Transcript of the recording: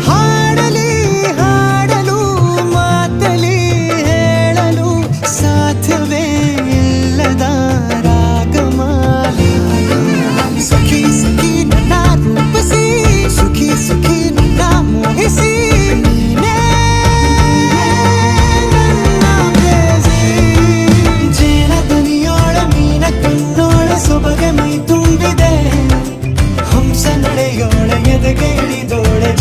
ಹಾಡಲಿ ಹಾಡಲು ಮಾತಲಿ ಹೇಳಲು ಸಾಧ್ಯವೇ ಇಲ್ಲದ ರಾಗಮಾಲಿ ಸಖಿ ಸಖಿ ನನ್ನ ರೂಪಿಸಿ ಸುಖಿ ಸುಖಿ ನನ್ನ ಮೋಹಿಸಿ ನೀನೇ ನನ್ನ ಪ್ರೇಯಸಿ. ಜೇನ ದನಿಯೋಳ ಮೀನ ಕಣ್ಣೋಳ ಸೊಬಗೆ ಮೈ ತುಂಬಿದೆ ಹಂಸ ನಡೆಯೋಳ ಎದೆಗೆ ಇಳಿದೋಳೆ